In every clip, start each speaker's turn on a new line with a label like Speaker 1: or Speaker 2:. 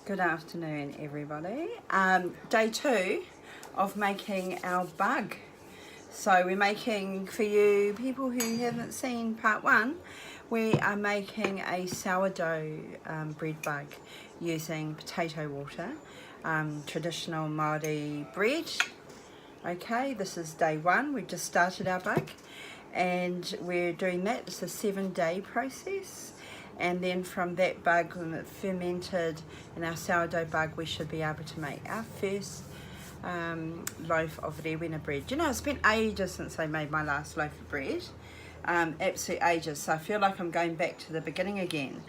Speaker 1: Good afternoon, everybody. Day 2 of making our bug. So we're making, for you people who haven't seen part 1, we are making a sourdough bread bug using potato water, traditional Maori bread. Okay, this is day 1. We've just started our bug and we're doing that. It's a 7-day process. And then from that bug, when it fermented in our sourdough bug, we should be able to make our first loaf of Rewena bread. You know, it's been ages since I made my last loaf of bread. Absolute ages. So I feel like I'm going back to the beginning again,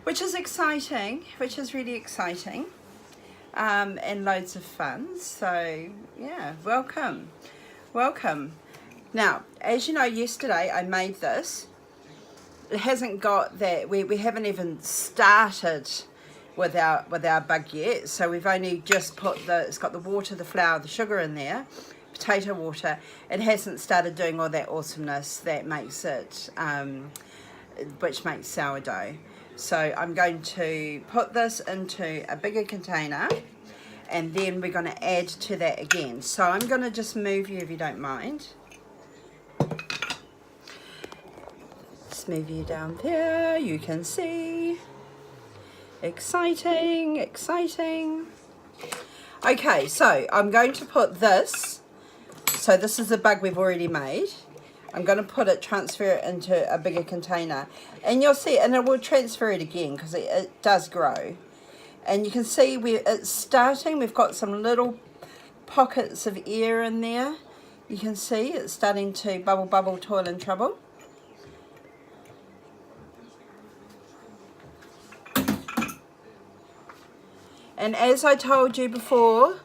Speaker 1: which is exciting, which is really exciting, and loads of fun. So yeah, welcome, welcome. Now, as you know, yesterday I made this. It hasn't got that, we haven't even started with our bug yet, so we've only just put it's got the water, the flour, the sugar in there, potato water. It hasn't started doing all that awesomeness that makes it, which makes sourdough. So I'm going to put this into a bigger container and then we're going to add to that again. So I'm going to just move you, if you don't mind. Move you down there, you can see. Exciting, exciting. Okay, so I'm going to put this, so this is the bug we've already made. I'm going to transfer it into a bigger container, and you'll see, and it will transfer it again because it does grow. And you can see it's starting, we've got some little pockets of air in there. You can see it's starting to bubble, toil and trouble. And as I told you before,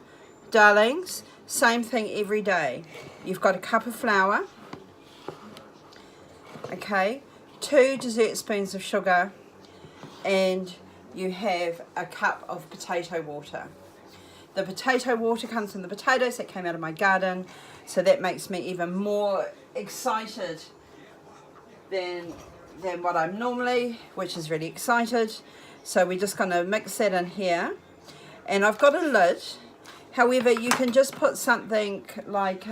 Speaker 1: darlings, same thing every day. You've got a cup of flour, okay, 2 dessert spoons of sugar, and you have a cup of potato water. The potato water comes from the potatoes that came out of my garden, so that makes me even more excited than what I'm normally, which is really excited. So we're just going to mix that in here. And I've got a lid. However, you can just put something like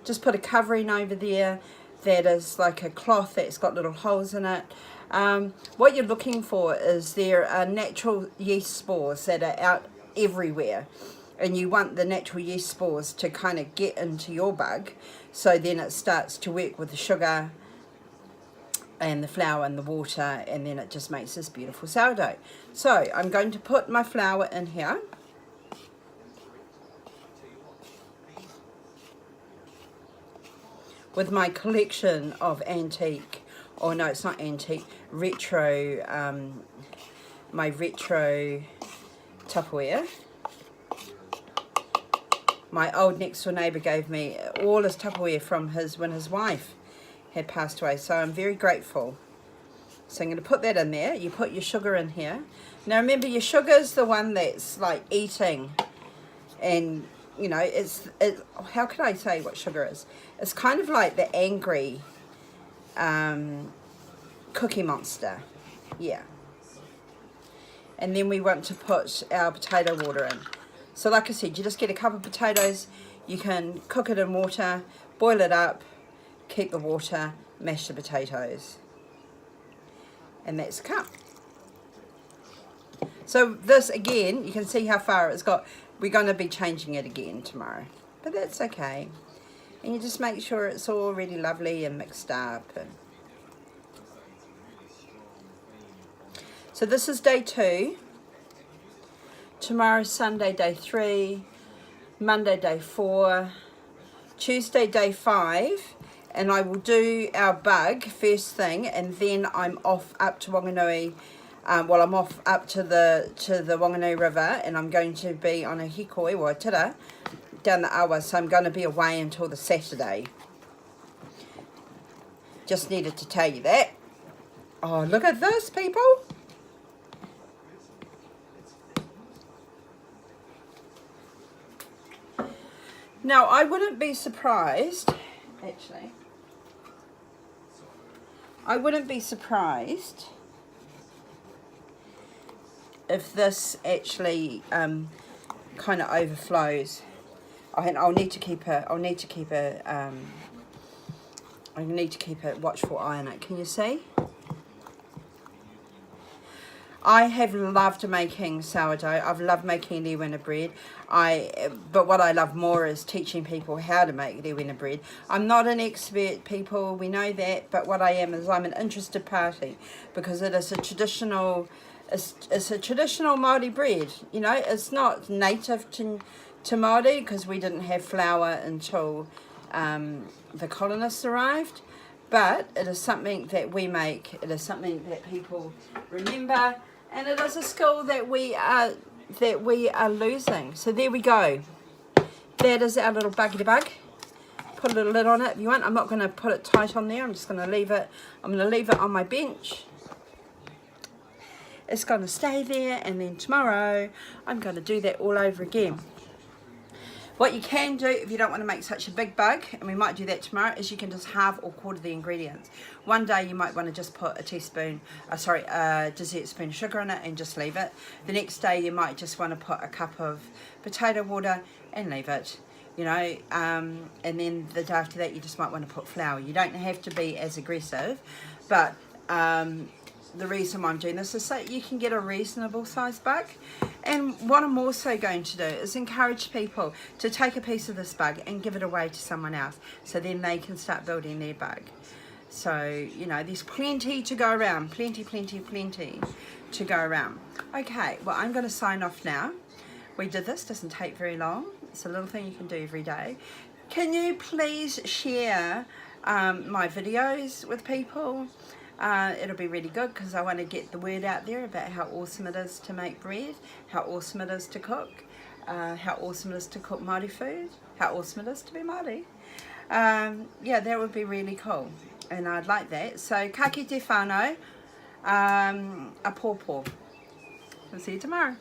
Speaker 1: just put a covering over there that is like a cloth that's got little holes in it. What you're looking for is there are natural yeast spores that are out everywhere. And you want the natural yeast spores to kind of get into your bug. So then it starts to work with the sugar and the flour and the water, and then it just makes this beautiful sourdough. So I'm going to put my flour in here. With my collection of antique, or no, it's not antique, retro, my retro Tupperware. My old next door neighbour gave me all his Tupperware from when his wife had passed away, so I'm very grateful. So I'm going to put that in there. You put your sugar in here. Now remember, your sugar is the one that's like eating, and you know, how can I say what sugar is? It's kind of like the angry Cookie Monster, yeah. And then we want to put our potato water in. So like I said, you just get a cup of potatoes, you can cook it in water, boil it up, keep the water, mash the potatoes, and that's a cup. So this again, you can see how far it's got. We're going to be changing it again tomorrow, but that's okay. And you just make sure it's all really lovely and mixed up. And so this is day 2. Tomorrow's Sunday, day 3. Monday, day 4. Tuesday, day 5. And I will do our bug first thing, and then I'm off up to Wanganui. Well, I'm off up to the Wanganui River, and I'm going to be on a hikoi, or a tira, down the awa, so I'm going to be away until the Saturday. Just needed to tell you that. Oh, look at this, people. Now, I wouldn't be surprised, actually. I wouldn't be surprised if this actually kind of overflows, I'll need to keep a watchful eye on it. Can you see? I have loved making sourdough. I've loved making Rewena bread. But what I love more is teaching people how to make Rewena bread. I'm not an expert, people, we know that, but what I am is I'm an interested party, because it is a traditional, it's a traditional Maori bread. You know, it's not native to Maori, because we didn't have flour until the colonists arrived. But it is something that we make. It is something that people remember, and it is a skill that we are losing. So there we go. That is our little buggity bug. Put a little lid on it if you want. I'm not going to put it tight on there. I'm just going to leave it. I'm going to leave it on my bench. It's going to stay there, and then tomorrow I'm going to do that all over again. What you can do if you don't want to make such a big bug, and we might do that tomorrow, is you can just halve or quarter the ingredients. One day you might want to just put a dessert spoon of sugar in it and just leave it. The next day you might just want to put a cup of potato water and leave it, you know, and then the day after that you just might want to put flour. You don't have to be as aggressive, but the reason why I'm doing this is so you can get a reasonable sized bug. And what I'm also going to do is encourage people to take a piece of this bug and give it away to someone else, so then they can start building their bug. So, you know, there's plenty to go around, plenty to go around. Okay, well, I'm going to sign off now. We did this, doesn't take very long. It's a little thing you can do every day. Can you please share my videos with people? It'll be really good, because I want to get the word out there about how awesome it is to make bread, how awesome it is to cook, how awesome it is to cook Māori food, how awesome it is to be Māori. Yeah, that would be really cool, and I'd like that. So, ka kite whānau, a pōpō. I'll see you tomorrow.